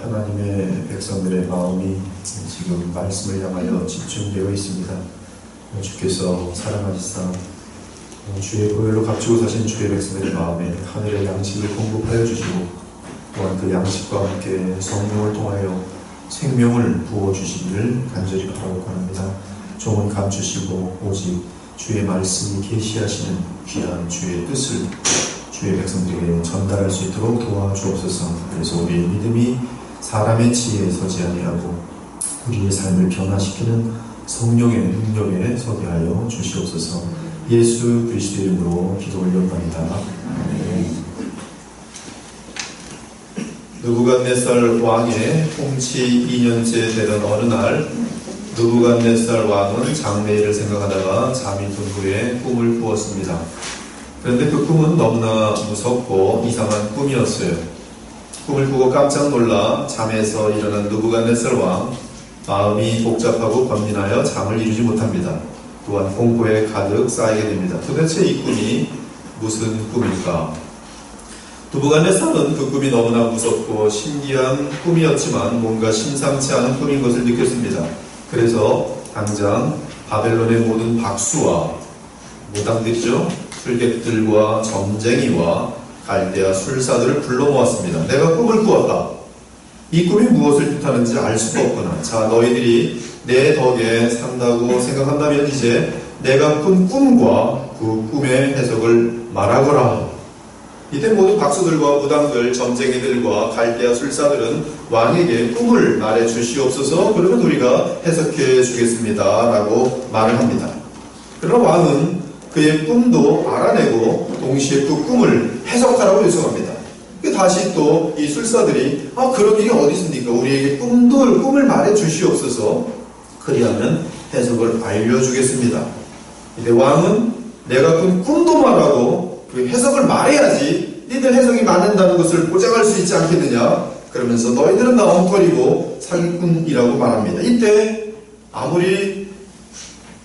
하나님의 백성들의 마음이 지금 말씀을 향하여 집중되어 있습니다. 주께서 사랑하시사 주의 보혈로 값주고 사신 주의 백성들의 마음에 하늘의 양식을 공급하여 주시고 또한 그 양식과 함께 성령을 통하여 생명을 부어주시기를 간절히 바라고 합니다. 종은 감추시고 오직 주의 말씀이 계시하시는 귀한 주의 뜻을 주의 백성들에게 전달할 수 있도록 도와주옵소서. 그래서 우리의 믿음이 사람의 지혜에 서지 아니하고 우리의 삶을 변화시키는 성령의 능력에 서게 하여 주시옵소서. 예수 그리스도의 이름으로 기도 올려옵나이다. 아멘. 느부갓네살 왕의 통치 2년째 되던 어느 날 느부갓네살 왕은 장래일을 생각하다가 잠이 든 후에 꿈을 꾸었습니다. 그런데 그 꿈은 너무나 무섭고 이상한 꿈이었어요. 꿈을 꾸고 깜짝 놀라 잠에서 일어난 느부갓네살 왕, 마음이 복잡하고 번민하여 잠을 이루지 못합니다. 또한 공포에 가득 쌓이게 됩니다. 도대체 이 꿈이 무슨 꿈일까? 느부갓네살은 그 꿈이 너무나 무섭고 신기한 꿈이었지만 뭔가 심상치 않은 꿈인 것을 느꼈습니다. 그래서 당장 바벨론의 모든 박수와 무당들이죠, 술객들과 점쟁이와 갈대아 술사들을 불러 모았습니다. 내가 꿈을 꾸었다. 이 꿈이 무엇을 뜻하는지 알 수가 없구나. 자, 너희들이 내 덕에 산다고 생각한다면 이제 내가 꾼 꿈과 그 꿈의 해석을 말하거라. 이때 모든 박수들과 무당들, 점쟁이들과 갈대아 술사들은 왕에게 꿈을 말해 주시옵소서. 그러면 우리가 해석해 주겠습니다 라고 말을 합니다. 그러나 왕은 그의 꿈도 알아내고 동시에 그 꿈을 해석하라고 요청합니다. 다시 또 이 술사들이 그런 일이 어디 있습니까? 우리에게 꿈을 말해 주시옵소서. 그리하면 해석을 알려주겠습니다. 이제 왕은 내가 꾼 꿈도 말하고 그 해석을 말해야지 니들 해석이 맞는다는 것을 보장할 수 있지 않겠느냐. 그러면서 너희들은 나 엉터리고 사기꾼이라고 말합니다. 이때 아무리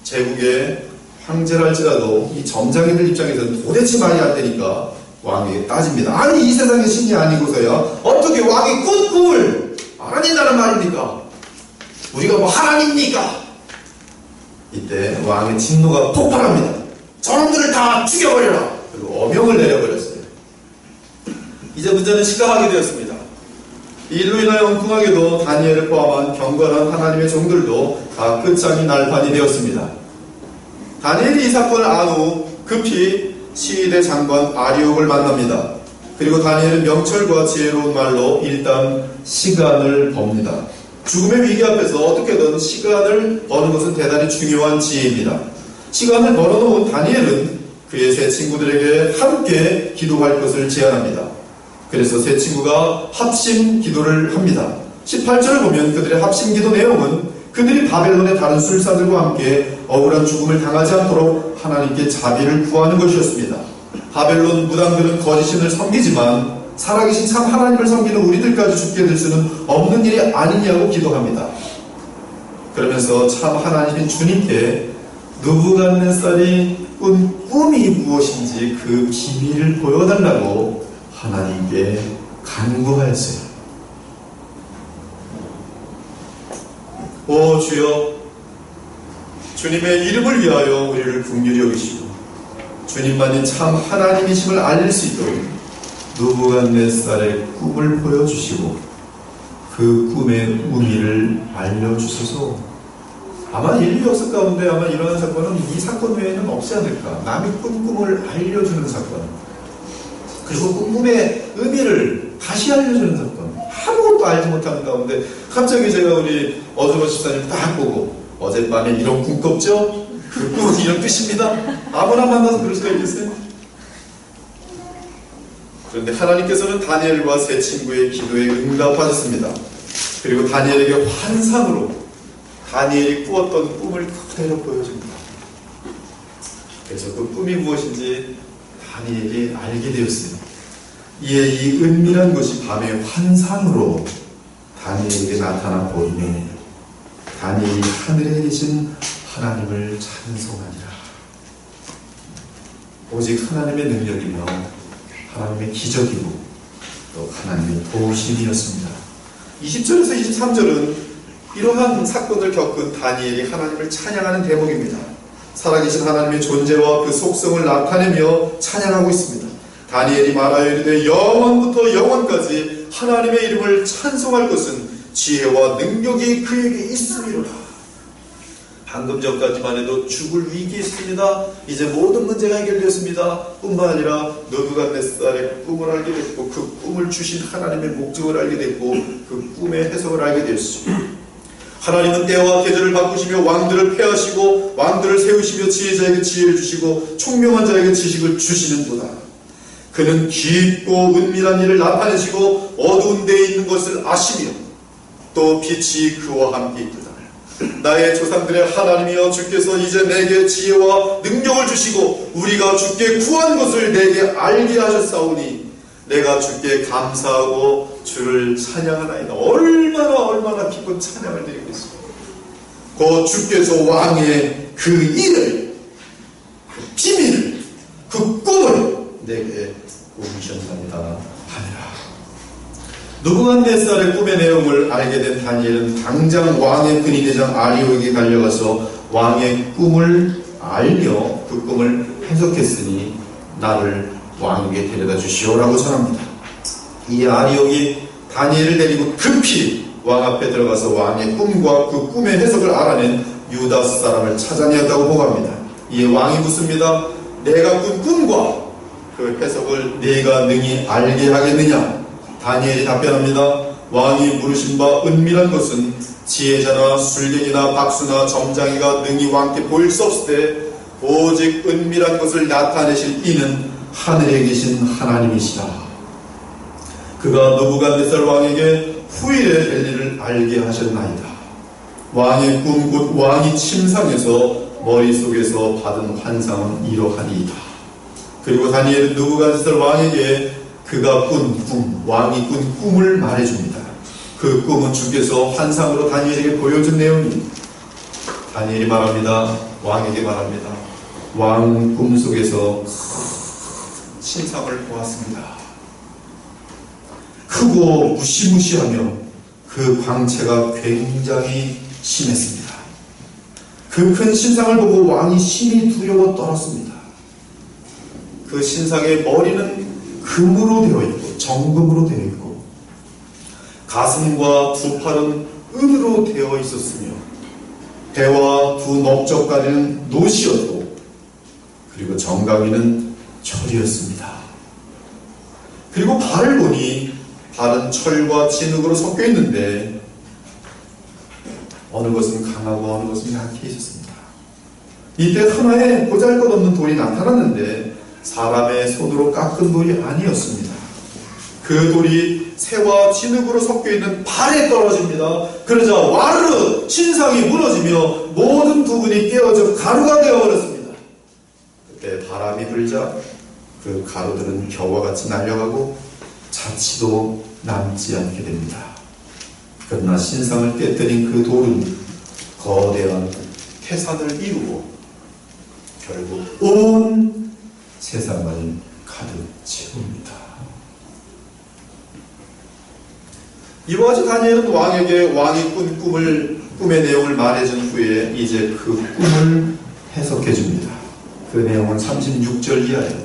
제국의 황제랄지라도 이 점장이들 입장에서는 도대체 말이 안 되니까 왕에게 따집니다. 아니, 이 세상의 신이 아니고서야 어떻게 왕이 꾼 꿈을 알아낸다는 말입니까? 우리가 뭐 하나님입니까? 이때 왕의 진노가 폭발합니다. 저놈들을 다 죽여버려라. 그리고 어명을 내려버렸어요. 이제 문제는 심각하게 되었습니다. 이 일로 인하여 엉뚱하게도 다니엘을 포함한 경건한 하나님의 종들도 다 끝장이 날 판이 되었습니다. 다니엘이 이 사건을 안 후 급히 시위대 장관 아리옥을 만납니다. 그리고 다니엘은 명철과 지혜로운 말로 일단 시간을 법니다. 죽음의 위기 앞에서 어떻게든 시간을 버는 것은 대단히 중요한 지혜입니다. 시간을 벌어놓은 다니엘은 그의 세 친구들에게 함께 기도할 것을 제안합니다. 그래서 세 친구가 합심 기도를 합니다. 18절을 보면 그들의 합심 기도 내용은 그들이 바벨론의 다른 술사들과 함께 억울한 죽음을 당하지 않도록 하나님께 자비를 구하는 것이었습니다. 바벨론 무당들은 거짓신을 섬기지만 살아계신 참 하나님을 섬기는 우리들까지 죽게 될 수는 없는 일이 아니냐고 기도합니다. 그러면서 참 하나님인 주님께 느부갓네살이 꾼 꿈이 무엇인지 그 비밀을 보여달라고 하나님께 간구하였어요. 오 주여, 주님의 이름을 위하여 우리를 긍휼히 여기시고 주님만이 참 하나님이심을 알릴 수 있도록 느부갓네살의 꿈을 보여주시고 그 꿈의 의미를 알려주소서. 아마 인류 역사 가운데 아마 일어난 사건은 이 사건 외에는 없지 않을까. 남이 꾼 꿈을 알려주는 사건, 그리고 그 꿈의 의미를 다시 알려주는 사건, 아무것도 알지 못하는 가운데 갑자기 제가 우리 어드버 집사님 딱 보고 어젯밤에 이런 꿈 꿨죠? 그 꿈은 이런 뜻입니다. 아무나 만나서 그럴 수가 있겠어요? 그런데 하나님께서는 다니엘과 세 친구의 기도에 응답하셨습니다. 그리고 다니엘에게 환상으로 다니엘이 꾸었던 꿈을 그대로 보여줍니다. 그래서 그 꿈이 무엇인지 다니엘이 알게 되었어요. 이에 이 은밀한 것이 밤의 환상으로 다니엘에게 나타나 보이네. 다니엘이 하늘에 계신 하나님을 찬송하니라. 오직 하나님의 능력이며 하나님의 기적이고 또 하나님의 도우심이었습니다. 20절에서 23절은 이러한 사건을 겪은 다니엘이 하나님을 찬양하는 대목입니다. 살아계신 하나님의 존재와 그 속성을 나타내며 찬양하고 있습니다. 다니엘이 말하여 이르되 영원부터 영원까지 하나님의 이름을 찬송할 것은 지혜와 능력이 그에게 있음이로라. 방금 전까지만 해도 죽을 위기에 있습니다. 이제 모든 문제가 해결되었습니다. 뿐만 아니라 느부갓네살의 꿈을 알게 됐고 그 꿈을 주신 하나님의 목적을 알게 됐고 그 꿈의 해석을 알게 되었습니다. 하나님은 때와 계절을 바꾸시며 왕들을 폐하시고 왕들을 세우시며 지혜자에게 지혜를 주시고 총명한 자에게 지식을 주시는구나. 그는 깊고 은밀한 일을 나타내시고 어두운 데에 있는 것을 아시며 또 빛이 그와 함께 있도다. 나의 조상들의 하나님이여 주께서 이제 내게 지혜와 능력을 주시고 우리가 주께 구한 것을 내게 알게 하셨사오니 내가 주께 감사하고 주를 찬양하나이다. 얼마나 기쁜 찬양을 드리겠습니다. 곧 주께서 왕의 그 일을, 그 비밀을, 그 꿈을 내게 보이셨나이다 하니라. 느부갓네살의 꿈의 내용을 알게 된 다니엘은 당장 왕의 근위대장 아리오에게 달려가서 왕의 꿈을 알며 그 꿈을 해석했으니 나를 왕에게 데려다 주시오라고 전합니다. 이 아리옥이 다니엘을 데리고 급히 왕 앞에 들어가서 왕의 꿈과 그 꿈의 해석을 알아낸 유다 사람을 찾아내었다고 보고합니다. 이에 왕이 묻습니다. 내가 꾼 꿈과 그 해석을 네가 능히 알게 하겠느냐? 다니엘이 답변합니다. 왕이 물으신 바 은밀한 것은 지혜자나 술객이나 박수나 점장이가 능히 왕께 보일 수 없을 때 오직 은밀한 것을 나타내실 이는 하늘에 계신 하나님이시다. 그가 느부갓네살 왕에게 후일에 될 일을 알게 하셨나이다. 왕의 꿈 곧 왕이 침상에서 머릿속에서 받은 환상은 이러하니이다. 그리고 다니엘은 느부갓네살 왕에게 그가 꾼 꿈, 왕이 꾼 꿈을 말해줍니다. 그 꿈은 주께서 환상으로 다니엘에게 보여준 내용입니다. 다니엘이 말합니다. 왕에게 말합니다. 왕 꿈속에서 신상을 보았습니다. 크고 무시무시하며 그 광채가 굉장히 심했습니다. 그 큰 신상을 보고 왕이 심히 두려워 떨었습니다. 그 신상의 머리는 금으로 되어 있고 정금으로 되어 있고 가슴과 두 팔은 은으로 되어 있었으며 배와 두 넓적다리는 노시였고 그리고 정강이는 철이었습니다. 그리고 발을 보니 발은 철과 진흙으로 섞여 있는데 어느 것은 강하고 어느 것은 약해 있었습니다. 이때 하나의 보잘것없는 돌이 나타났는데 사람의 손으로 깎은 돌이 아니었습니다. 그 돌이 새와 진흙으로 섞여 있는 발에 떨어집니다. 그러자 와르르 신상이 무너지며 모든 부분이 깨어져 가루가 되어버렸습니다. 그때 바람이 불자 그 가루들은 겨와 같이 날려가고 자취도 남지 않게 됩니다. 그러나 신상을 깨뜨린 그 돌은 거대한 태산을 이루고 결국 온 세상을 가득 채웁니다. 이와 같이 다니엘은 왕에게 왕이 꾼 꿈의 내용을 말해준 후에 이제 그 꿈을 해석해줍니다. 그 내용은 36절 이하예요.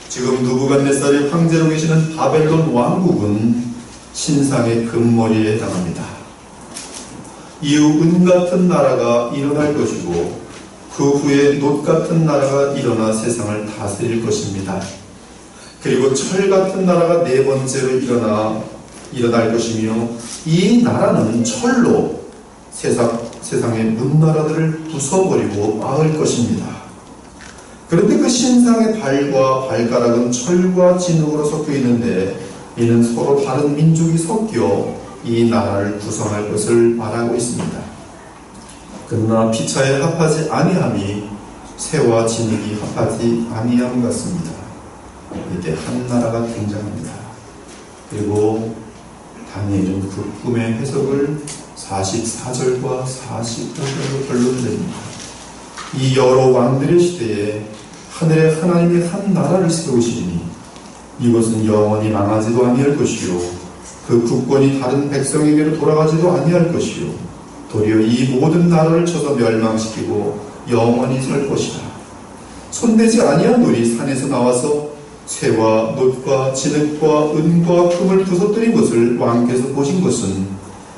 지금 느부갓네살이 황제로 계시는 바벨론 왕국은 신상의 금머리에 해당합니다. 이후 은 같은 나라가 일어날 것이고 그 후에 놋 같은 나라가 일어나 세상을 다스릴 것입니다. 그리고 철 같은 나라가 네 번째로 일어날 것이며 이 나라는 철로 세상의 문나라들을 부숴버리고 막을 것입니다. 그런데 그 신상의 발과 발가락은 철과 진흙으로 섞여 있는데 이는 서로 다른 민족이 섞여 이 나라를 구성할 것을 말하고 있습니다. 그러나 피차에 합하지 아니함이 새와 진흙이 합하지 아니함 같습니다. 이때 한 나라가 등장합니다. 그리고 다니엘은 그 꿈의 해석을 44절과 45절로 결론을 내립니다. 이 여러 왕들의 시대에 하늘에 하나님이 한 나라를 세우시니 이것은 영원히 망하지도 아니할 것이요 그 국권이 다른 백성에게로 돌아가지도 아니할 것이요 도리어 이 모든 나라를 쳐서 멸망시키고 영원히 설 것이다. 손대지 아니한 돌이 산에서 나와서 쇠와 놋과 진흙과 은과 금을 부서뜨린 것을 왕께서 보신 것은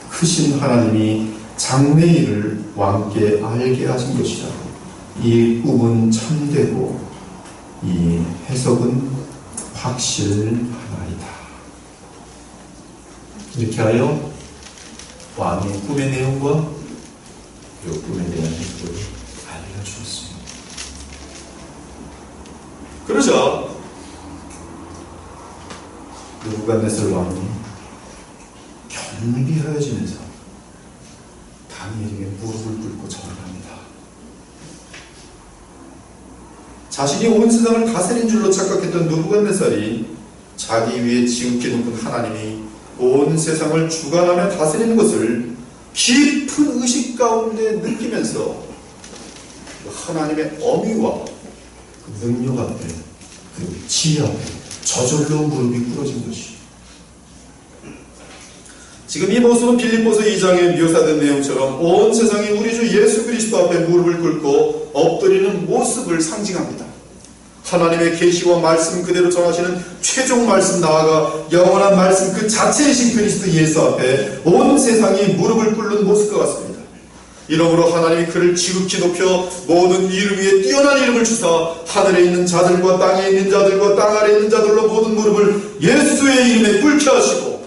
크신 하나님이 장래일을 왕께 알게 하신 것이다. 이 꿈은 참되고 이 해석은 확실하나이다. 이렇게 하여 왕의 꿈의 내용과 이 꿈에 대한 해석을 알려주었습니다. 그러자 느부갓네살 왕이 경비하여지면서 다니엘에게 무릎을 꿇고 절합니다. 자신이 온 세상을 다스린 줄로 착각했던 느부갓네살이 자기 위에 지극히 높은 하나님이 온 세상을 주관하며 다스리는 것을 깊은 의식 가운데 느끼면서 하나님의 어미와 그 능력 앞에 그 지혜 앞에 저절로 무릎이 꿇어진 것이. 지금 이 모습은 빌립보서 2장에 묘사된 내용처럼 온 세상이 우리 주 예수 그리스도 앞에 무릎을 꿇고 엎드리는 모습을 상징합니다. 하나님의 계시와 말씀 그대로 전하시는 최종 말씀 나아가 영원한 말씀 그 자체이신 그리스도 예수 앞에 온 세상이 무릎을 꿇는 모습과 같습니다. 이러므로 하나님이 그를 지극히 높여 모든 이름 위에 뛰어난 이름을 주사 하늘에 있는 자들과 땅에 있는 자들과 땅 아래에 있는 자들로 모든 무릎을 예수의 이름에 꿇게 하시고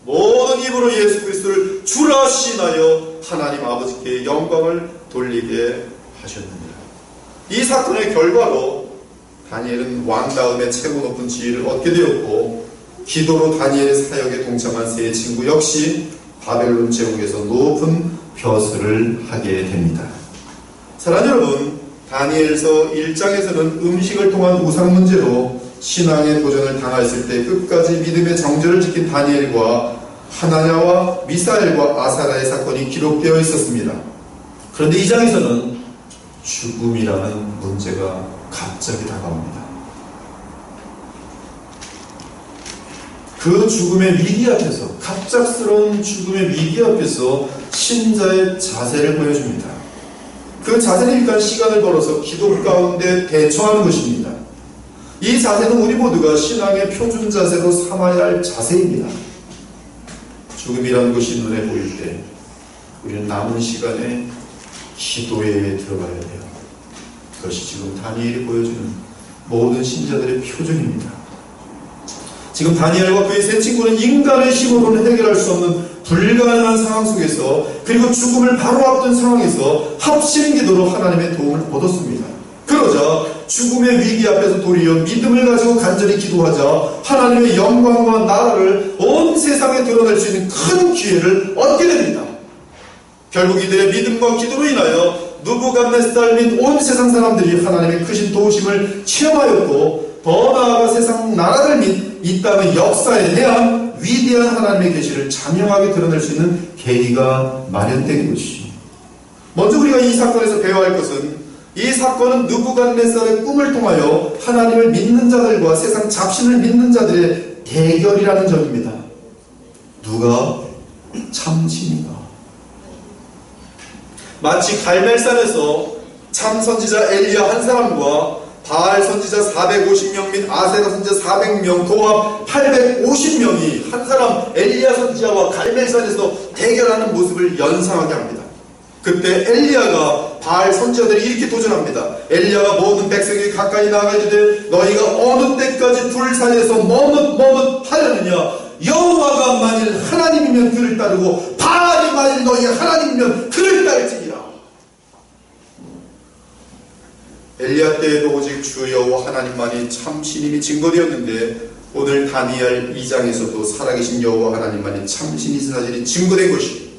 모든 입으로 예수 그리스도를 주라 시인하여 하나님 아버지께 영광을 돌리게 하셨느니라. 이 사건의 결과로 다니엘은 왕 다음에 최고 높은 지위를 얻게 되었고 기도로 다니엘의 사역에 동참한 세 친구 역시 바벨론 제국에서 높은 벼슬을 하게 됩니다. 사랑하는 여러분, 다니엘서 1장에서는 음식을 통한 우상 문제로 신앙의 도전을 당했을 때 끝까지 믿음의 정절을 지킨 다니엘과 하나냐와 미사엘과 아사라의 사건이 기록되어 있었습니다. 그런데 2장에서는 죽음이라는 문제가 갑자기 다가옵니다. 그 죽음의 위기 앞에서, 갑작스러운 죽음의 위기 앞에서 신자의 자세를 보여줍니다. 그 자세는 일단 시간을 벌어서 기도 가운데 대처하는 것입니다. 이 자세는 우리 모두가 신앙의 표준 자세로 삼아야 할 자세입니다. 죽음이라는 것이 눈에 보일 때 우리는 남은 시간에 기도에 들어가야 돼요. 그것이 지금 다니엘이 보여주는 모든 신자들의 표준입니다. 지금 다니엘과 그의 세 친구는 인간의 힘으로는 해결할 수 없는 불가능한 상황 속에서 그리고 죽음을 바로 앞둔 상황에서 합심기도로 하나님의 도움을 얻었습니다. 그러자 죽음의 위기 앞에서 도리어 믿음을 가지고 간절히 기도하자 하나님의 영광과 나라를 온 세상에 드러낼 수 있는 큰 기회를 얻게 됩니다. 결국 이들의 믿음과 기도로 인하여 느부갓네살 및 온 세상 사람들이 하나님의 크신 도우심을 체험하였고 더 나아가 세상 나라들 및 이 땅의 역사에 대한 위대한 하나님의 계시를 자명하게 드러낼 수 있는 계기가 마련된 것이. 먼저 우리가 이 사건에서 배워야 할 것은 이 사건은 느부갓네살의 꿈을 통하여 하나님을 믿는 자들과 세상 잡신을 믿는 자들의 대결이라는 점입니다. 누가 참신인가? 마치 갈멜산에서 참 선지자 엘리야 한 사람과 바알 선지자 450명 및 아세라 선지자 400명 도합 850명이 한 사람 엘리야 선지자와 갈멜산에서 대결하는 모습을 연상하게 합니다. 그때 엘리야가 바알 선지자들이 이렇게 도전합니다. 엘리야가 모든 백성이 가까이 나아가 이르되 너희가 어느 때까지 둘 사이에서 머뭇 하려느냐? 여호와가 만일 하나님이면 그를 따르고 바알이 만일 너희가 하나님이면 그를 따를지니라. 엘리야 때에도 오직 주 여호와 하나님만이 참 신임이 증거되었는데 오늘 다니엘 2장에서도 살아계신 여호와 하나님만이 참 신이신 사실이 증거된 것이.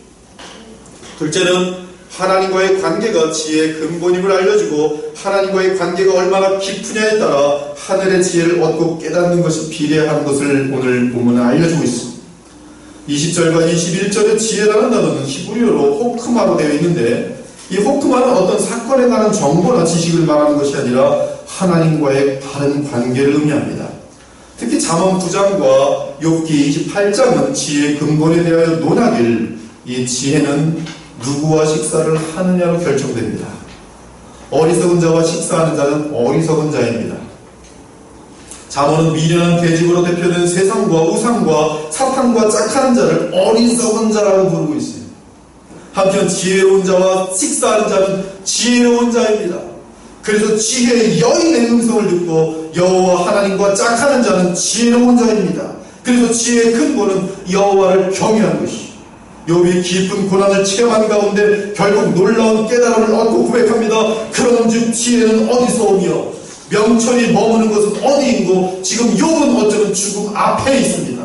둘째는 하나님과의 관계가 지혜의 근본임을 알려주고 하나님과의 관계가 얼마나 깊으냐에 따라 하늘의 지혜를 얻고 깨닫는 것이 비례하는 것을 오늘 본문은 알려주고 있습니다. 20절과 21절의 지혜라는 단어는 히브리어로 호크마로 되어 있는데 이 호크마는 어떤 사건에 관한 정보나 지식을 말하는 것이 아니라 하나님과의 바른 관계를 의미합니다. 특히 잠언 9장과 욥기 28장은 지혜의 근본에 대하여 논하길 이 지혜는 누구와 식사를 하느냐로 결정됩니다. 어리석은 자와 식사하는 자는 어리석은 자입니다. 잠언은 미련한 계집으로 대표된 세상과 우상과 사탄과 짝하는 자를 어리석은 자라고 부르고 있습니다. 한편 지혜로운 자와 식사하는 자는 지혜로운 자입니다. 그래서 지혜의 여인의 음성을 듣고 여호와 하나님과 짝하는 자는 지혜로운 자입니다. 그래서 지혜의 근본은 여호와를 경외하는 것이. 욥이 깊은 고난을 체험한 가운데 결국 놀라운 깨달음을 얻고 고백합니다. 그런즉 지혜는 어디서 오며 명철이 머무는 것은 어디인고 지금 욥은 어쩌면 죽음 앞에 있습니다.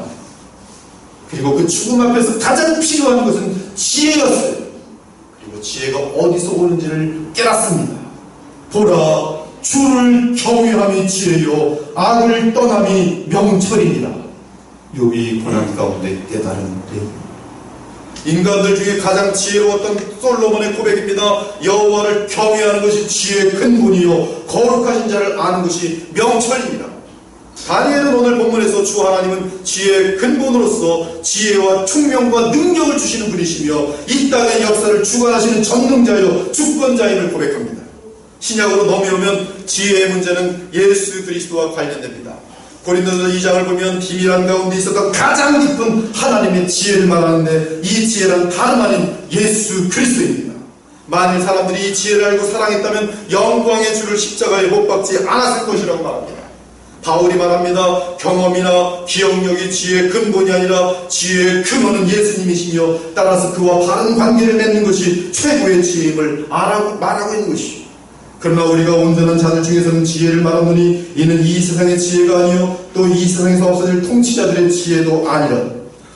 그리고 그 죽음 앞에서 가장 필요한 것은 지혜였어요. 그리고 지혜가 어디서 오는지를 깨닫습니다. 보라, 주를 경외함이 지혜요 악을 떠남이 명철이니라. 욥이 고난 가운데 깨달은 내용. 인간들 중에 가장 지혜로웠던 솔로몬의 고백입니다. 여호와를 경외하는 것이 지혜의 근본이요 거룩하신 자를 아는 것이 명철입니다. 다니엘은 오늘 본문에서 주 하나님은 지혜의 근본으로서 지혜와 총명과 능력을 주시는 분이시며 이 땅의 역사를 주관하시는 전능자요 주권자임을 고백합니다. 신약으로 넘어오면 지혜의 문제는 예수 그리스도와 관련됩니다. 고린도서 2장을 보면 비밀한 가운데 있었던 가장 깊은 하나님의 지혜를 말하는데 이 지혜란 다름 아닌 예수 그리스도입니다. 만일 사람들이 이 지혜를 알고 사랑했다면 영광의 주를 십자가에 못 박지 않았을 것이라고 말합니다. 바울이 말합니다. 경험이나 기억력이 지혜의 근본이 아니라 지혜의 근원은 예수님이시며 따라서 그와 바른 관계를 맺는 것이 최고의 지혜임을 말하고 있는 것이죠. 그러나 우리가 온전한 자들 중에서는 지혜를 말하노니 이는 이 세상의 지혜가 아니요 또 이 세상에서 없어질 통치자들의 지혜도 아니라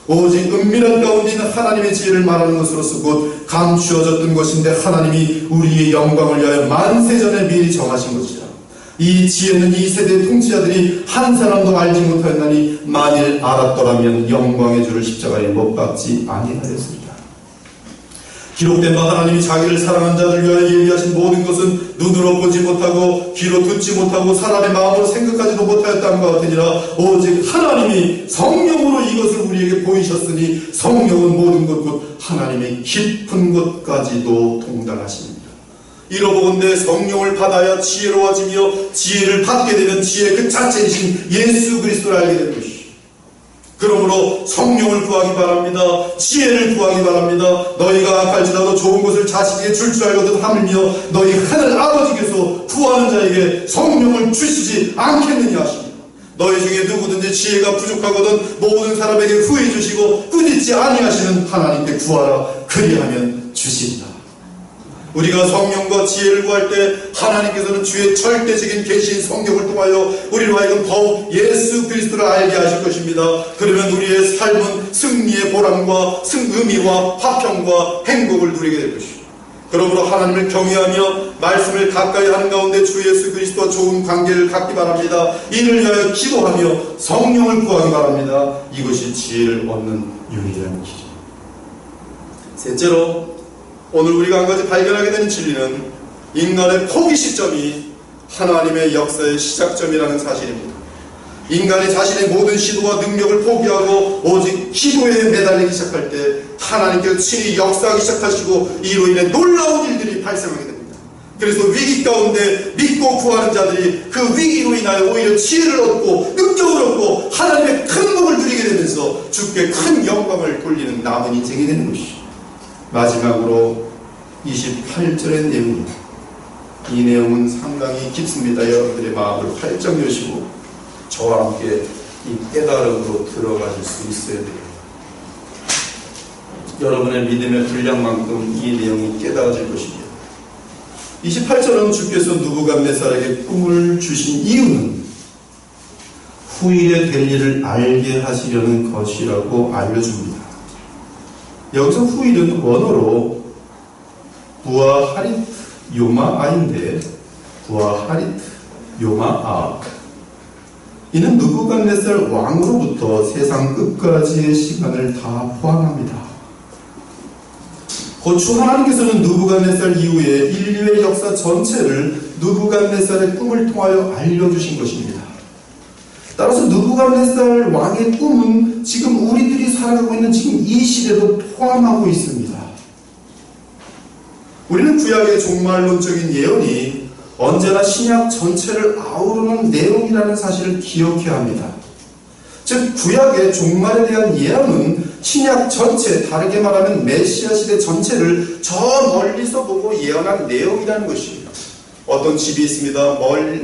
오직 은밀한 가운데 있는 하나님의 지혜를 말하는 것으로서 곧 감추어졌던 것인데 하나님이 우리의 영광을 위하여 만세전에 미리 정하신 것이라. 이 지혜는 이 세대의 통치자들이 한 사람도 알지 못하였나니 만일 알았더라면 영광의 주를 십자가에 못 박지 아니하였으리라. 기록된 바 하나님이 자기를 사랑한 자들 위하여 예비하신 모든 것은 눈으로 보지 못하고 귀로 듣지 못하고 사람의 마음으로 생각하지도 못하였다는 것 같으니라. 오직 하나님이 성령으로 이것을 우리에게 보이셨으니 성령은 모든 것 곧 하나님의 깊은 것까지도 통달하십니다. 이로보건대 성령을 받아야 지혜로워지며 지혜를 받게 되면 지혜 그 자체이신 예수 그리스도를 알게 되는 것이죠. 그러므로 성령을 구하기 바랍니다. 지혜를 구하기 바랍니다. 너희가 악할지라도 좋은 것을 자식에게 줄 알거든 하물며 너희 하늘 아버지께서 구하는 자에게 성령을 주시지 않겠느냐 하십니다. 너희 중에 누구든지 지혜가 부족하거든 모든 사람에게 후히 주시고 꾸짖지 아니하시는 하나님께 구하라. 그리하면 주신다. 우리가 성령과 지혜를 구할 때 하나님께서는 주의 절대적인 계시인 성경을 통하여 우리로 하여금 더욱 예수 그리스도를 알게 하실 것입니다. 그러면 우리의 삶은 승리의 보람과 의미와 화평과 행복을 누리게 될 것입니다. 그러므로 하나님을 경외하며 말씀을 가까이 하는 가운데 주 예수 그리스도와 좋은 관계를 갖기 바랍니다. 이를 위하여 기도하며 성령을 구하기 바랍니다. 이것이 지혜를 얻는 유일한 길입니다. 셋째로 오늘 우리가 한 가지 발견하게 되는 진리는 인간의 포기 시점이 하나님의 역사의 시작점이라는 사실입니다. 인간이 자신의 모든 시도와 능력을 포기하고 오직 기도에 매달리기 시작할 때 하나님께서 친히 역사하기 시작하시고 이로 인해 놀라운 일들이 발생하게 됩니다. 그래서 위기 가운데 믿고 구하는 자들이 그 위기로 인하여 오히려 지혜를 얻고 능력을 얻고 하나님의 큰 복을 누리게 되면서 주께 큰 영광을 돌리는 남은 인생이 되는 것이죠. 마지막으로 28절의 내용입니다. 이 내용은 상당히 깊습니다. 여러분들의 마음을 활짝 여시고 저와 함께 이 깨달음으로 들어가실 수 있어야 돼요. 여러분의 믿음의 분량만큼 이 내용이 깨달아질 것입니다. 28절은 주께서 느부갓네살에게 꿈을 주신 이유는 후일에 될 일을 알게 하시려는 것이라고 알려줍니다. 여기서 후일은 원어로 부아하리트 요마아인데 부아하리트 요마아 이는 느부갓네살 왕으로부터 세상 끝까지의 시간을 다 포함합니다. 곧 주 하나님께서는 느부갓네살 이후에 인류의 역사 전체를 느부갓네살의 꿈을 통하여 알려주신 것입니다. 따라서 느부갓네살 왕의 꿈은 지금 우리들이 살아가고 있는 지금 이 시대도 포함하고 있습니다. 우리는 구약의 종말론적인 예언이 언제나 신약 전체를 아우르는 내용이라는 사실을 기억해야 합니다. 즉 구약의 종말에 대한 예언은 신약 전체, 다르게 말하면 메시아 시대 전체를 저 멀리서 보고 예언한 내용이라는 것입니다. 어떤 집이 있습니다.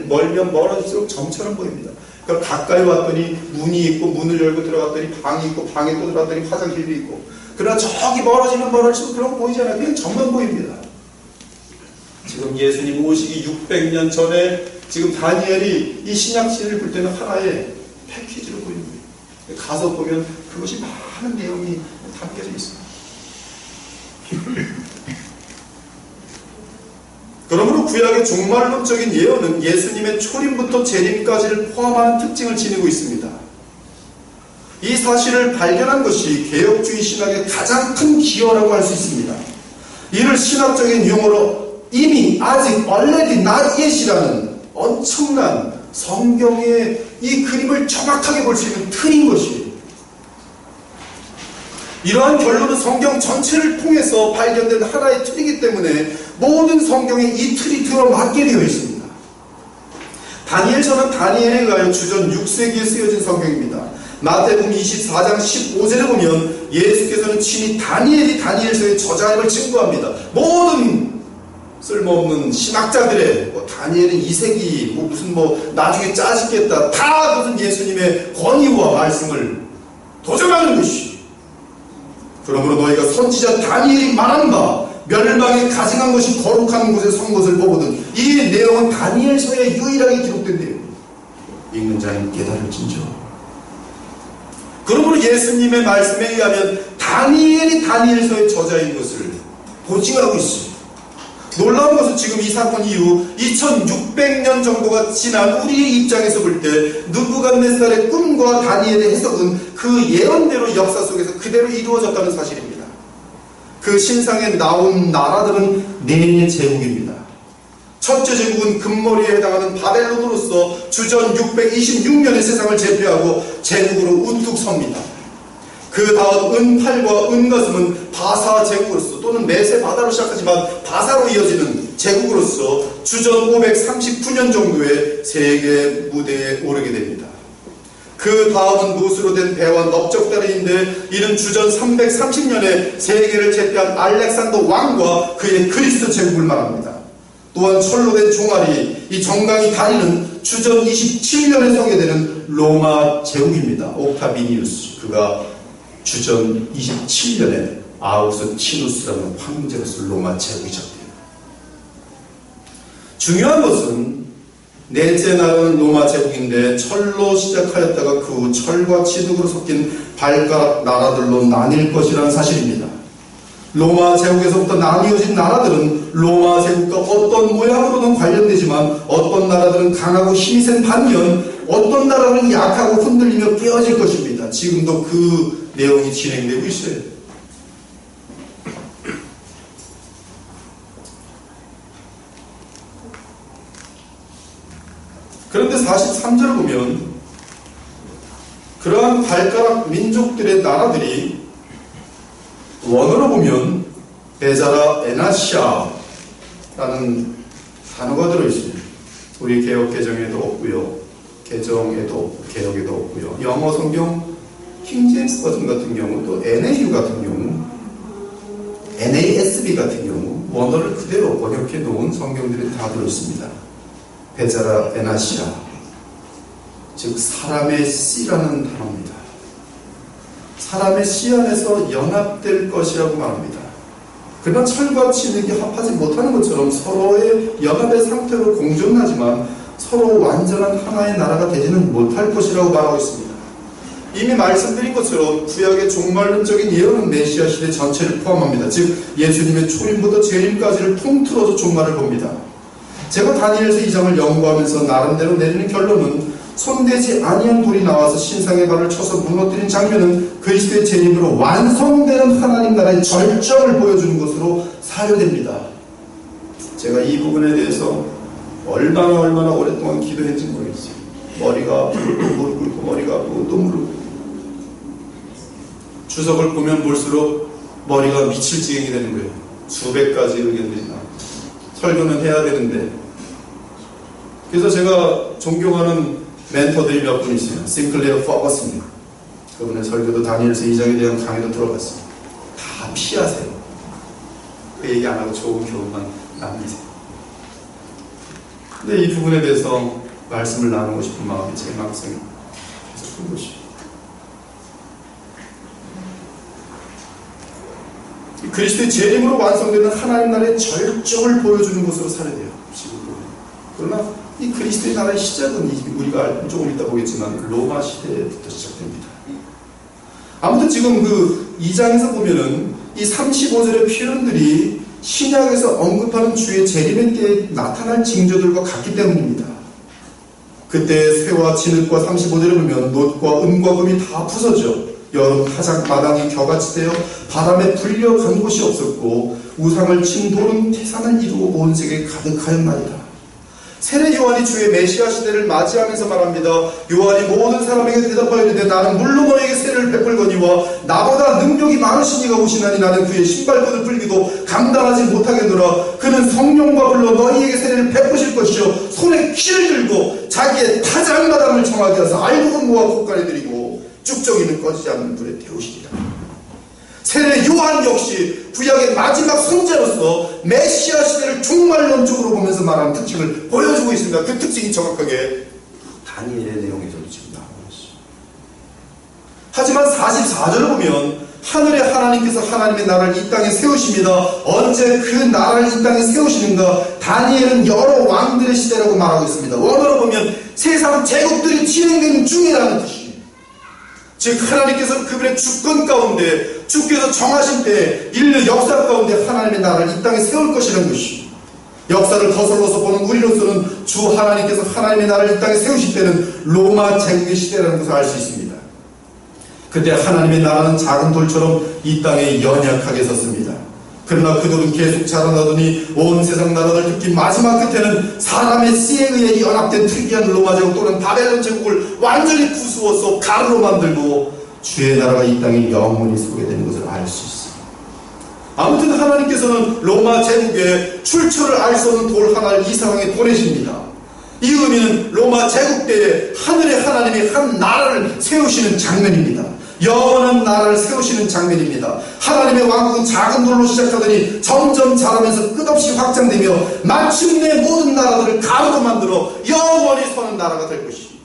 멀면 멀어질수록 점처럼 보입니다. 그러니까 가까이 왔더니 문이 있고 문을 열고 들어갔더니 방이 있고 방에 또 들어갔더니 화장실이 있고, 그러나 저기 멀어지면 멀어질수록 그런 거 보이지 않아요. 그냥 점만 보입니다. 지금 예수님 오시기 600년 전에 지금 다니엘이 이 신약 시대를 볼 때는 하나의 패키지로 보이는 거예요. 가서 보면 그것이 많은 내용이 담겨져 있습니다. 그러므로 구약의 종말론적인 예언은 예수님의 초림부터 재림까지를 포함하는 특징을 지니고 있습니다. 이 사실을 발견한 것이 개혁주의 신학의 가장 큰 기여라고 할 수 있습니다. 이를 신학적인 용어로 이미, 아직, already, not yet이라는 엄청난 성경의 이 그림을 정확하게 볼 수 있는 틀인 것이에요. 이러한 결론은 성경 전체를 통해서 발견된 하나의 틀이기 때문에 모든 성경에 이 틀이 들어맞게 되어 있습니다. 다니엘서는 다니엘에 의하여 주전 6세기에 쓰여진 성경입니다. 마태복음 24장 15절에 보면 예수께서는 친히 다니엘이 다니엘서의 저자임을 증거합니다. 모든 쓸모없는 신학자들의 다니엘은 2세기 무슨 나중에 짜집겠다, 다 무슨 예수님의 권위와 말씀을 도전하는 것이. 그러므로 너희가 선지자 다니엘이 말한 바 멸망에 가증한 것이 거룩한 곳에 선 것을 보거든. 이 내용은 다니엘서에 유일하게 기록된 내용입니다. 읽는 자는 깨달을진저. 그러므로 예수님의 말씀에 의하면 다니엘이 다니엘서의 저자인 것을 보증하고 있습니다. 놀라운 것은 지금 이 사건 이후 2600년 정도가 지난 우리의 입장에서 볼 때 느부갓네살의 꿈과 다니엘의 해석은 그 예언대로 역사 속에서 그대로 이루어졌다는 사실입니다. 그 신상에 나온 나라들은 네 제국입니다. 첫째 제국은 금머리에 해당하는 바벨론으로서 주전 626년에 세상을 제패하고 제국으로 우뚝 섭니다. 그 다음 은팔과 은가슴은 바사 제국으로서, 또는 메세 바다로 시작하지만 바사로 이어지는 제국으로서 주전 539년 정도의 세계 무대에 오르게 됩니다. 그 다음은 노스로 된 배와 넓적다리인데, 이는 주전 330년에 세계를 제패한 알렉산더 왕과 그의 그리스 제국을 말합니다. 또한 철로 된 종아리, 이 정강이 다리는 주전 27년에 성계되는 로마 제국입니다. 옥타비니우스, 그가 주전 27년에 아우구스티누스라는 황제로서 로마 제국이 잡혀요. 중요한 것은 넷째 나라는 로마 제국인데 철로 시작하였다가 그 후 철과 취득으로 섞인 발가락 나라들로 나뉠 것이라는 사실입니다. 로마 제국에서부터 나뉘어진 나라들은 로마 제국과 어떤 모양으로는 관련되지만 어떤 나라들은 강하고 힘이 센 반면 어떤 나라는 약하고 흔들리며 깨어질 것입니다. 지금도 그 내용이 진행되고 있어요. 그런데 43절을 보면 그러한 발가락 민족들의 나라들이 원어로 보면 베자라 에나시아라는 단어가 들어있습니다. 우리 개혁 개정에도 없고요, 개정에도 개혁에도 없고요. 영어 성경 킹제임스 버전 같은 경우, 또 NAU 같은 경우, NASB 같은 경우 원어를 그대로 번역해 놓은 성경들이 다 들어있습니다. 베자라 에나시아, 즉 사람의 씨라는 단어입니다. 사람의 씨 안에서 연합될 것이라고 말합니다. 그러나 철과 진흙이 합하지 못하는 것처럼 서로의 연합의 상태로 공존하지만 서로 완전한 하나의 나라가 되지는 못할 것이라고 말하고 있습니다. 이미 말씀드린 것처럼 구약의 종말론적인 예언은 메시아 시대 전체를 포함합니다. 즉 예수님의 초림부터 재림까지를 통틀어서 종말을 봅니다. 제가 다니엘서 2장을 연구하면서 나름대로 내리는 결론은 손대지 아니한 돌이 나와서 신상의 발을 쳐서 무너뜨린 장면은 그리스도의 재림으로 완성되는 하나님 나라의 절정을 보여주는 것으로 사료됩니다. 제가 이 부분에 대해서 얼마나 오랫동안 기도했는지 모르겠어요. 머리가 아프고 무릎 꿇고 머리가 아프고 또 무릎 꿇고. 주석을 보면 볼수록 머리가 미칠 지경이 되는 거예요. 수백 가지 의견들이 나와요. 설교는 해야 되는데. 그래서 제가 존경하는 멘토들이 몇 분 있어요. 싱클레어 퍼거스입니다. 그분의 설교도 다니엘서 2장에 대한 강의도 들어봤습니다. 다 피하세요. 그 얘기 안 하고 좋은 교훈만 남기세요. 근데 이 부분에 대해서 말씀을 나누고 싶은 마음이 제 마음속에 계속 큰 것이에요. 그리스도의 재림으로 완성되는 하나님 나라의 절정을 보여주는 것으로 살아야 돼요. 지금도. 그러나 이 그리스도의 나라의 시작은 우리가 조금 이따 보겠지만 로마 시대부터 시작됩니다. 아무튼 지금 그 2장에서 보면은 이 35절의 표현들이 신약에서 언급하는 주의 재림의 때에 나타날 징조들과 같기 때문입니다. 그때 새와 진흙과 35절을 보면 놋과 은과 금이 다 부서져 여름 타작 마당이 겨같이 되어 바람에 불려간 곳이 없었고 우상을 친 돌은 태산을 이루고 온 세계에 가득하였나이다. 세례 요한이 주의 메시아 시대를 맞이하면서 말합니다. 요한이 모든 사람에게 대답하여 이르되 나는 물로 너에게 세례를 베풀거니와 나보다 능력이 많으신 이가 오시나니 나는 그의 신발끈을 풀기도 감당하지 못하겠노라. 그는 성령과 불러 너희에게 세례를 베푸실 것이요 손에 키를 들고 자기의 타작마당을 정하게 하사 알곡은 모아 콧간에 들이고 쭉정이는 꺼지지 않는 불에 태우시리라. 세례 요한 역시 구약의 마지막 선제로서 메시아 시대를 종말론적으로 보면서 말하는 특징을 보여주고 있습니다. 그 특징이 정확하게 다니엘의 내용에서도 지금 나오고 있습니다. 하지만 44절을 보면 하늘의 하나님께서 하나님의 나라를 이 땅에 세우십니다. 언제 그 나라를 이 땅에 세우시는가? 다니엘은 여러 왕들의 시대라고 말하고 있습니다. 원어로 보면 세상 제국들이 진행되는 중이라는 뜻입니다. 즉 하나님께서 그분의 주권 가운데 주께서 정하신 때 인류 역사 가운데 하나님의 나라를 이 땅에 세울 것이라는 것이 역사를 거슬러서 보는 우리로서는 주 하나님께서 하나님의 나라를 이 땅에 세우실 때는 로마 제국의 시대라는 것을 알 수 있습니다. 그때 하나님의 나라는 작은 돌처럼 이 땅에 연약하게 섰습니다. 그러나 그 돌은 계속 자라나더니 온 세상 나라들 특히 마지막 끝에는 사람의 씨에 의해 연합된 특이한 로마 제국 또는 바벨론 제국을 완전히 부수어서 가루로 만들고 주의 나라가 이 땅에 영원히 서게 되는 것을 알 수 있습니다. 아무튼 하나님께서는 로마 제국의 출처를 알 수 없는 돌 하나를 이 세상에 보내십니다. 이 의미는 로마 제국 때에 하늘의 하나님이 한 나라를 세우시는 장면입니다. 영원한 나라를 세우시는 장면입니다. 하나님의 왕국은 작은 돌로 시작하더니 점점 자라면서 끝없이 확장되며 마침내 모든 나라들을 가루로 만들어 영원히 서는 나라가 될 것입니다.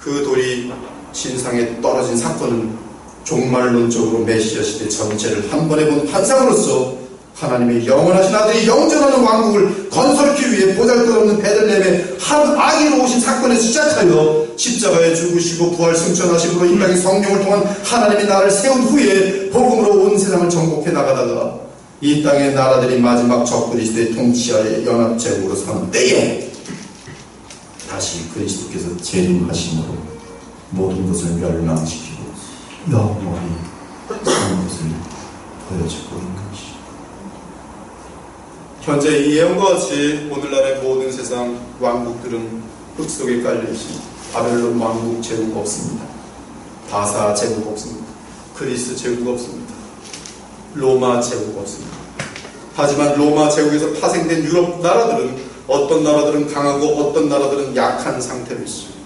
그 돌이 진상에 떨어진 사건은 종말론적으로 메시아 시대 전체를 한 번에 본 환상으로서 하나님의 영원하신 아들이 영전하는 왕국을 건설하기 위해 보잘것없는 베들레헴의 한 아기로 오신 사건에 시작하여 십자가에 죽으시고 부활 승천하심으로 이 땅에 성령을 통한 하나님의 나라를 세운 후에 복음으로 온 세상을 정복해 나가다가 이 땅의 나라들이 마지막 적그리스도의 통치하에 연합제국으로 서는 때에 다시 그리스도께서 재림하심으로 모든 것을 멸망시키고 영원히 사는 것을 보여주고 있는 것이죠. 현재 이 예언과 같이 오늘날의 모든 세상 왕국들은 흙 속에 깔려있습니다. 바벨론 왕국 제국 없습니다. 바사 제국 없습니다. 그리스 제국 없습니다. 로마 제국 없습니다. 하지만 로마 제국에서 파생된 유럽 나라들은 어떤 나라들은 강하고 어떤 나라들은 약한 상태로 있습니다.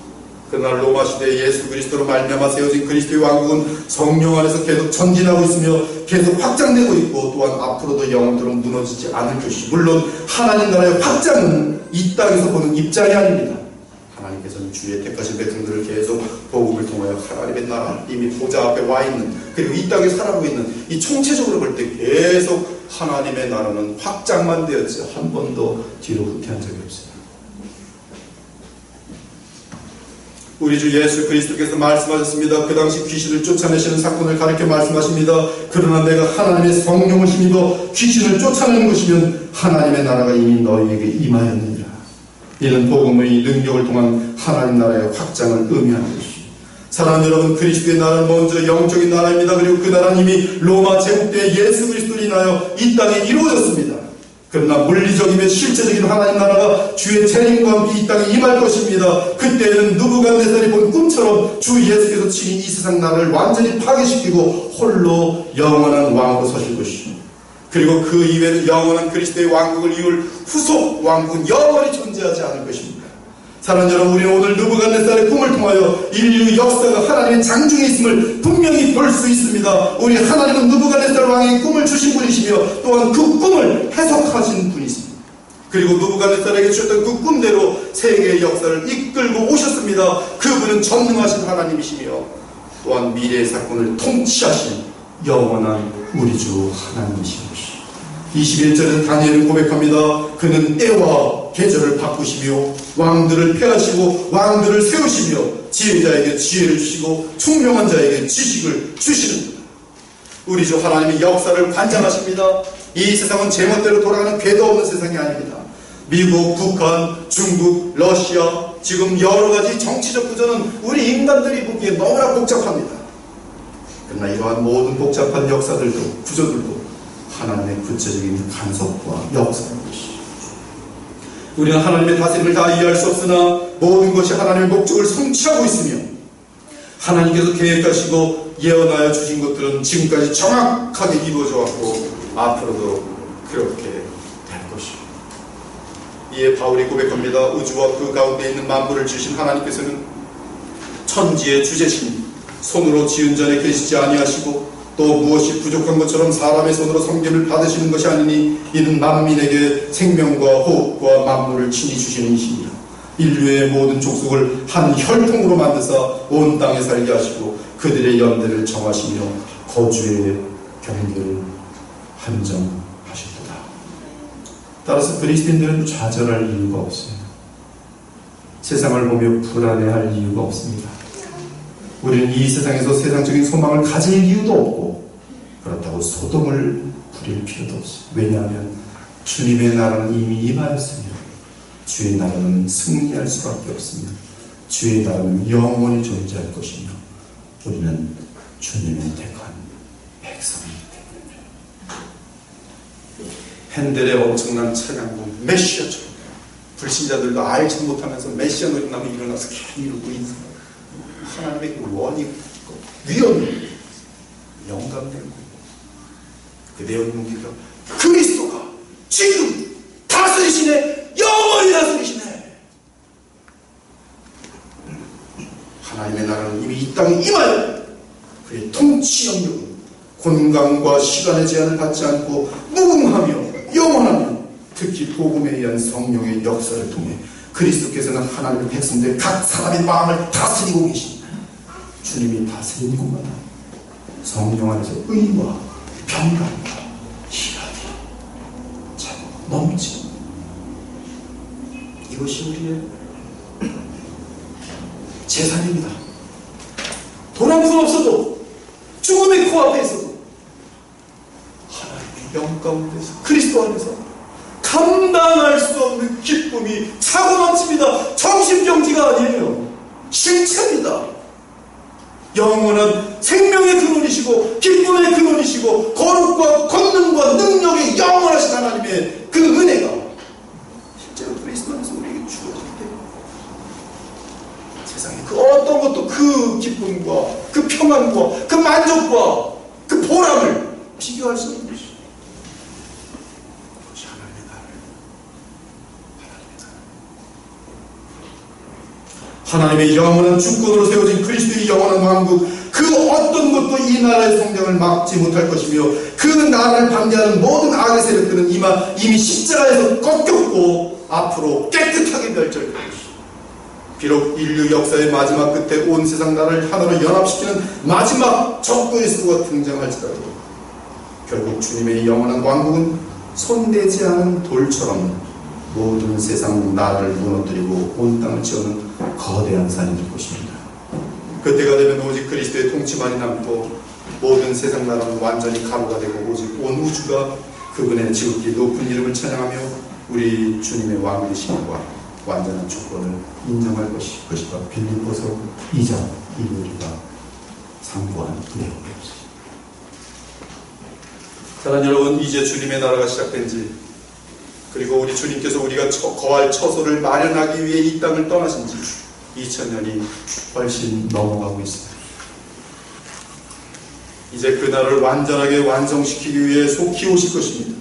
그러나 로마 시대에 예수 그리스도로 말미암아 세워진 그리스도의 왕국은 성령 안에서 계속 전진하고 있으며 계속 확장되고 있고 또한 앞으로도 영원토록 무너지지 않을 것이 물론 하나님 나라의 확장은 이 땅에서 보는 입장이 아닙니다. 하나님께서는 주의 택하신 백성들을 계속 복음을 통하여 하나님의 나라 이미 보좌 앞에 와 있는 그리고 이 땅에 살아가고 있는 이 총체적으로 볼 때 계속 하나님의 나라는 확장만 되었지 한 번도 뒤로 후퇴한 적이 없습니다. 우리 주 예수 그리스도께서 말씀하셨습니다. 그 당시 귀신을 쫓아내시는 사건을 가리켜 말씀하십니다. 그러나 내가 하나님의 성령을 힘입어 귀신을 쫓아내는 것이면 하나님의 나라가 이미 너희에게 임하였느니라. 이는 복음의 능력을 통한 하나님 나라의 확장을 의미하는 것입니다. 사랑하는 여러분, 그리스도의 나라는 먼저 영적인 나라입니다. 그리고 그 나라는 이미 로마 제국 때 예수 그리스도로 인하여 이 땅에 이루어졌습니다. 그러나 물리적이며 실제적인 하나님 나라가 주의 재림과 함께 이 땅에 임할 것입니다. 그때는 느부갓네살이 본 꿈처럼 주 예수께서 친히 이 세상 나라를 완전히 파괴시키고 홀로 영원한 왕으로 서실 것이죠. 그리고 그 이외에는 영원한 그리스도의 왕국을 이룰 후속 왕국은 영원히 존재하지 않을 것입니다. 사랑하는 여러분, 우리는 오늘 느부갓네살의 꿈을 통하여 인류 역사가 하나님의 장중에 있음을 분명히 볼 수 있습니다. 우리 하나님은 느부갓네살 왕의 꿈을 주신 분이시며 또한 그 꿈을 해석하신 분이십니다. 그리고 느부갓네살에게 주셨던 그 꿈대로 세계의 역사를 이끌고 오셨습니다. 그분은 전능하신 하나님이시며 또한 미래의 사건을 통치하신 영원한 우리 주 하나님이신 것이죠. 21절에서 다니엘은 고백합니다. 그는 때와 계절을 바꾸시며 왕들을 폐하시고 왕들을 세우시며 지혜자에게 지혜를 주시고 총명한 자에게 지식을 주시는 우리 주 하나님의 역사를 관장하십니다. 이 세상은 제멋대로 돌아가는 궤도 없는 세상이 아닙니다. 미국, 북한, 중국, 러시아 지금 여러가지 정치적 구조는 우리 인간들이 보기에 너무나 복잡합니다. 그러나 이러한 모든 복잡한 역사들도 구조들도 하나님의 구체적인 간섭과 역사인 것이죠. 우리는 하나님의 다스림을 다 이해할 수 없으나 모든 것이 하나님의 목적을 성취하고 있으며 하나님께서 계획하시고 예언하여 주신 것들은 지금까지 정확하게 이루어져 왔고 앞으로도 그렇게 될 것이죠. 이에 바울이 고백합니다. 우주와 그 가운데 있는 만물을 지으신 하나님께서는 천지의 주제신 손으로 지은 전에 계시지 아니하시고 또 무엇이 부족한 것처럼 사람의 손으로 섬김을 받으시는 것이 아니니 이는 만민에게 생명과 호흡과 만물을 친히 주시는 이시니라. 인류의 모든 족속을 한 혈통으로 만드사 온 땅에 살게 하시고 그들의 연대를 정하시며 거주의 경계를 한정하셨도다. 따라서 그리스도인들은 좌절할 이유가 없어요. 세상을 보며 불안해할 이유가 없습니다. 우리는 이 세상에서 세상적인 소망을 가질 이유도 없고 그렇다고 소동을 부릴 필요도 없어요. 왜냐하면 주님의 나라는 이미 임하였으며 주의 나라는 승리할 수밖에 없으며 주의 나라는 영원히 존재할 것이며 우리는 주님의 택한 백성이기 때문에 핸델의 엄청난 찬양곡 메시아처럼 불신자들도 알지 못하면서 메시아 노래나면 일어나서 괜히 이러고 있는 하나님의 그 원이 위엄이 영감되고 그 내용이 뭡니까? 그리스도가 지금 다스리시네. 영원히 다스리시네. 하나님의 나라는 이미 이 땅에 임하여 그의 통치 영역은 공간과 시간의 제한을 받지 않고 무궁하며 영원하며 특히 복음에 의한 성령의 역사를 통해 그리스도께서는 하나님의 백성들 각 사람의 마음을 다스리고 계십니다. 주님이 다스리는 곳마다 성령 안에서 의와 평강과 희락이 참 넘치고 이것이 우리의 재산입니다. 돈 한 푼 없어도 죽음의 코앞에 있어도 하나님의 영 가운데서 그리스도 안에서 감당할 수 없는 기쁨이 차고 넘칩니다. 정신병지가 아니에요. 실체입니다. 영원한 생명의 근원이시고 기쁨의 근원이시고 거룩과 권능과 능력의 영원하신 하나님의 그 은혜가 실제로 그리스도 안에서 우리에게 주어질 때 세상에 그 어떤 것도 그 기쁨과 그 평안과 그 만족과 그 보람을 비교할 수 없는 것이죠. 그것이 하나님의 나라. 하나님의 영원한 주권으로 세워진 그리스도의 영원한 왕국, 그 어떤 것도 이 나라의 성장을 막지 못할 것이며 그 나라를 반대하는 모든 악의 세력들은 이미 십자가에서 꺾였고 앞으로 깨끗하게 멸절될 것이죠. 비록 인류 역사의 마지막 끝에 온 세상 나라를 하나로 연합시키는 마지막 적그리스도가 등장할지라도 결국 주님의 영원한 왕국은 손대지 않은 돌처럼 모든 세상 나라를 무너뜨리고 온 땅을 채우는 거대한 산이 될 것입니다. 그때가 되면 오직 그리스도의 통치만이 남고 모든 세상 나라는 완전히 가루가 되고 오직 온 우주가 그분의 지극히 높은 이름을 찬양하며 우리 주님의 왕되심과 완전한 주권을 인정할 것이다. 빌립보서 2장 이 우리가 상고한 내용이었습니다. 사랑하는 여러분, 이제 주님의 나라가 시작된 지 그리고 우리 주님께서 우리가 거할 처소를 마련하기 위해 이 땅을 떠나신 지 2000년이 훨씬 넘어가고 있어요. 이제 그날을 완전하게 완성시키기 위해 속히 오실 것입니다.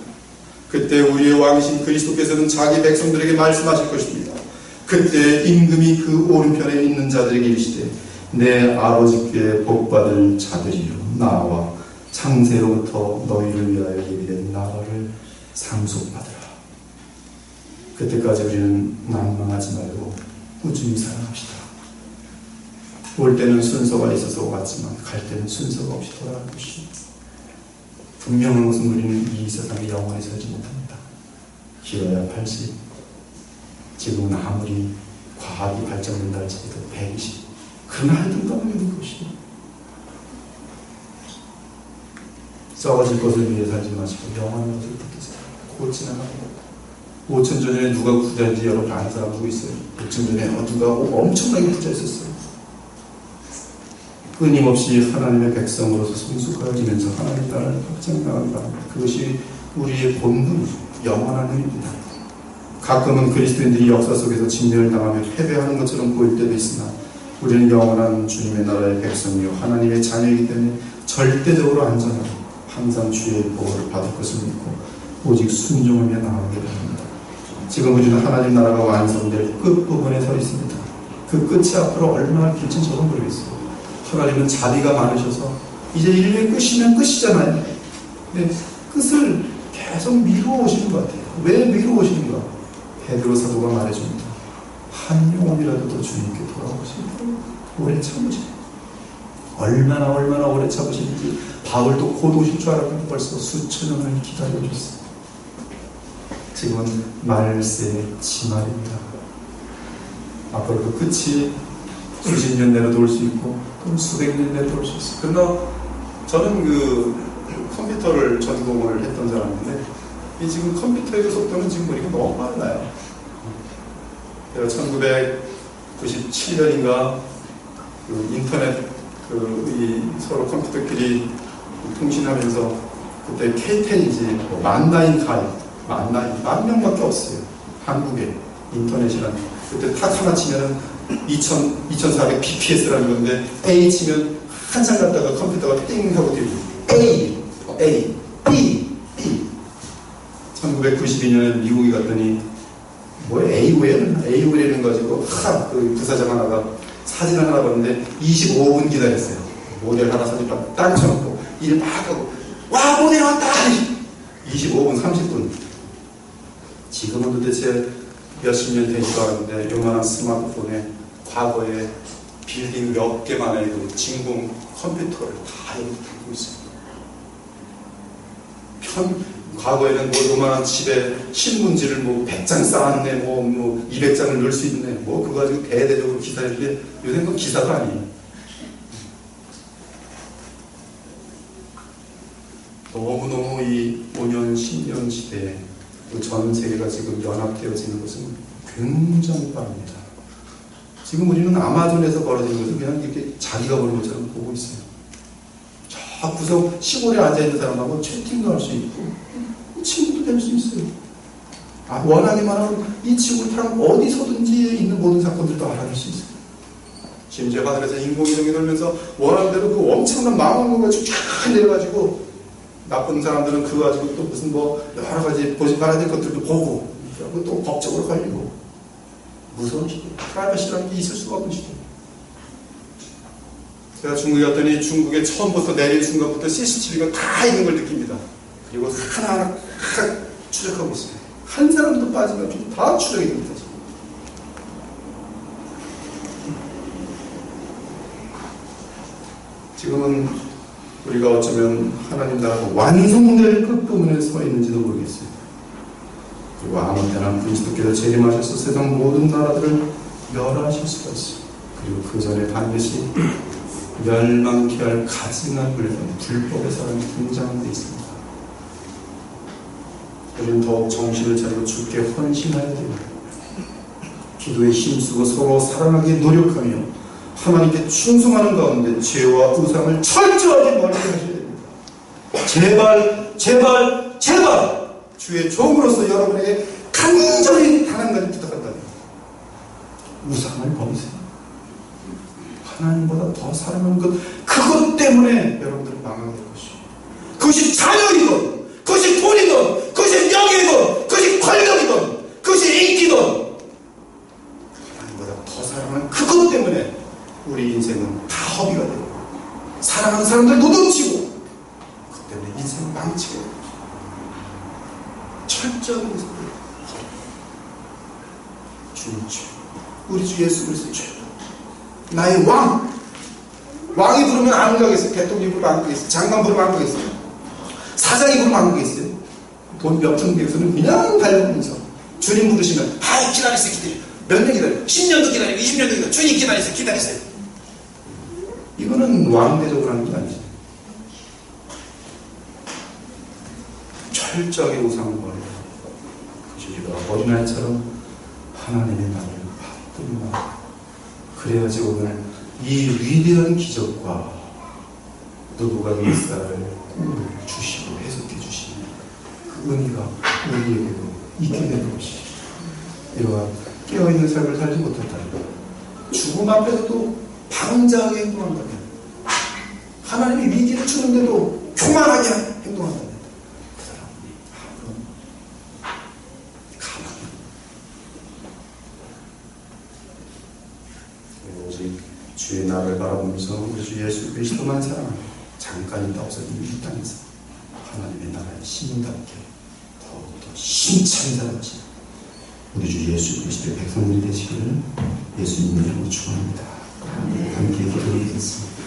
그때 우리의 왕이신 그리스도께서는 자기 백성들에게 말씀하실 것입니다. 그때 임금이 그 오른편에 있는 자들에게 이르시되 내 아버지께 복받을 자들이여 나와 창세로부터 너희를 위하여 예비된 나라를 상속받으라. 그때까지 우리는 낭망하지 말고 꾸준히 살아갑시다. 올 때는 순서가 있어서 왔지만 갈 때는 순서가 없이 돌아갈 것입니다. 분명한 것은 우리는 이 세상에 영원히 살지 못합니다. 길어야 80, 지금은 아무리 과학이 발전된다 할지라도 120, 그러나 하여튼 떠나게 될 것이에요. 썩어질 것을 위해 살지 마시고 영원한 것을 붙드세요. 곧 지나가고 5천 전에 누가 부자인지 여러분 아는 사람 누구 있어요? 5천 전에 누가 엄청나게 부자였었어요. 끊임없이 하나님의 백성으로서 성숙해지면서 하나님 나라를 확장나가는 바랍니다. 그것이 우리의 본분, 영원한 의미입니다. 가끔은 그리스도인들이 역사 속에서 진멸을 당하며 패배하는 것처럼 보일 때도 있으나 우리는 영원한 주님의 나라의 백성이요 하나님의 자녀이기 때문에 절대적으로 안전하고 항상 주의 보호를 받을 것을 믿고 오직 순종하며 나아가게 됩니다. 지금 우리는 하나님 나라가 완성될 끝부분에 서 있습니다. 그 끝이 앞으로 얼마나 길지 저도 모르겠어요. 하나님은 자비가 많으셔서 이제 인류의 끝이면 끝이잖아요. 근데 끝을 계속 미루어 오시는 것 같아요. 왜 미루어 오시는가? 베드로 사도가 말해줍니다. 한 영혼이라도 더 주님께 돌아오십니다. 오래 참으시고 얼마나 오래 참으시는지 바울도 곧 오실 줄 알았는데 벌써 수천 년을 기다려줬어요. 지금은 말세 지말입니다. 앞으로 그 끝이 수십 년 내로도 올 수 있고 또 수백 년 내로도 올 수 있어요. 그러나 저는 그 컴퓨터를 전공을 했던 사람인데 이 지금 컴퓨터의 속도는 지금 보니까 너무 빨라요. 제가 1997년인가 그 인터넷 이 서로 컴퓨터끼리 통신하면서 그때 K10인지 만나인 가입 만 명밖에 없어요. 한국에 인터넷이라는 그때 탁 하나 치면은 2400 bps라는 건데 A 치면 한참 갔다가 컴퓨터가 띵 하고 뒤로 A, B 1992년에 미국에 갔더니 뭐야 AOL이라는 가지고 그 부사장 하나가 사진 하나 봤는데 25분 기다렸어요. 모델 하나 사진 딱 쳐놓고 일 막 하고 와 모델 왔다 25분 30분. 지금은 도대체 몇십 년 되지도 않았는데 요만한 스마트폰에 과거에 빌딩 몇 개만의 그 진공 컴퓨터를 다 여기 들고 있어요. 과거에는 뭐 요만한 집에 신문지를 뭐 100장 쌓았네, 뭐 200장을 넣을 수 있네, 뭐 그거 가지고 대대적으로 기사했는데 요새는 그 기사가 아니에요. 너무너무 이 5년, 10년 시대에 전 세계가 지금 연합되어지는 것은 굉장히 빠릅니다. 지금 우리는 아마존에서 벌어지는 것을 그냥 이렇게 자기가 보는 것처럼 보고 있어요. 저 구석 시골에 앉아있는 사람하고 채팅도 할 수 있고 친구도 될 수 있어요. 원하기만 하면 이 지구를 타면 어디서든지 있는 모든 사건들도 알아낼 수 있어요. 심지어 하늘에서 인공위성이 돌면서 원하는 대로 그 엄청난 망원경 가지고 쫙 내려가지고 나쁜 사람들은 그거 가지고 또 무슨 뭐 여러 가지 보지 말아야 될 것들도 보고 그리고 또 법적으로 걸리고 무서운 시대, 프라이버시라는 게 있을 수가 없는 시대. 제가 중국에 갔더니 중국에 처음부터 내린 순간부터 CCTV가 다 있는 걸 느낍니다. 그리고 하나하나 추적하고 있어요. 한 사람도 빠짐없이 다 추적이 됩니다. 지금은 우리가 어쩌면 하나님 나라가 완성될 끝부분에 서 있는지도 모르겠어요. 그리고 아무 때나 그리스도께서 재림하셔서 세상 모든 나라들을 멸하실 수가 있어요. 그리고 그 전에 반드시 멸망케 할 가증한 불법의 사람이 등장하는 데 있습니다. 우리는 더욱 정신을 차리고 주께 헌신해야 돼요. 기도에 힘쓰고 서로 사랑하게 노력하며 하나님께 충성하는 가운데 죄와 우상을 철저하게 멀리 하셔야 됩니다. 제발 주의 종으로서 여러분에게 간절히 단 한 가지 부탁한다. 우상을 버리세요. 하나님보다 더 사랑하는 것, 그것 때문에 여러분들은 망하게 될 것이에요. 그것이 자녀이든, 그것이 돈이든, 그것이 명예든, 그것이 권력이든, 그것이 인기든, 하나님보다 더 사랑하는 그것 때문에 우리 인생은 다 허비가 되고, 사랑하는 사람들 노동치고, 그 때문에 인생을 망치게 돼요. 철저하게 해서 주님 죄, 우리 주 예수 그리스도의 죄, 나의 왕, 왕이 부르면 안 가겠어요? 대통령이 부르면 안 가겠어요? 장관 부르면 안 가겠어요? 사장이 부르면 안 가겠어요? 돈 몇천 개에서는 그냥 달려오면서 주님 부르시면 기다리세요, 기다려. 몇 년 기다려? 10년도 기다리고 20년도 기다려. 주님 기다리세요, 기다리세요. 이거는 왕대적으로 하는 게 아니죠. 철저하게 우상을 버려요. 그저 어린아이처럼 하나님의 나를 받들마. 그래야지 오늘 이 위대한 기적과 느부갓네살을 꿈을 주시고 해석해 주시는 그 은혜가 우리에게도 있게 된 것이, 이러한 깨어있는 삶을 살지 못했다면, 죽음 앞에서도 방자하게 행동한다면, 하나님이 위기를 주는데도 교만하게 행동한다면, 그 사람이 아무런 가망이 오직 주의 나를 바라보면서 우리 주 예수 그리스도만 사랑하고 잠깐이다 없어진 이 땅에서 하나님의 나라의 시민답게 더욱더 힘차게 살아가시는 우리 주 예수 그리스도의 백성들이 되시기를 예수님의 이름으로 축원합니다. 함께 기도드리겠습니다.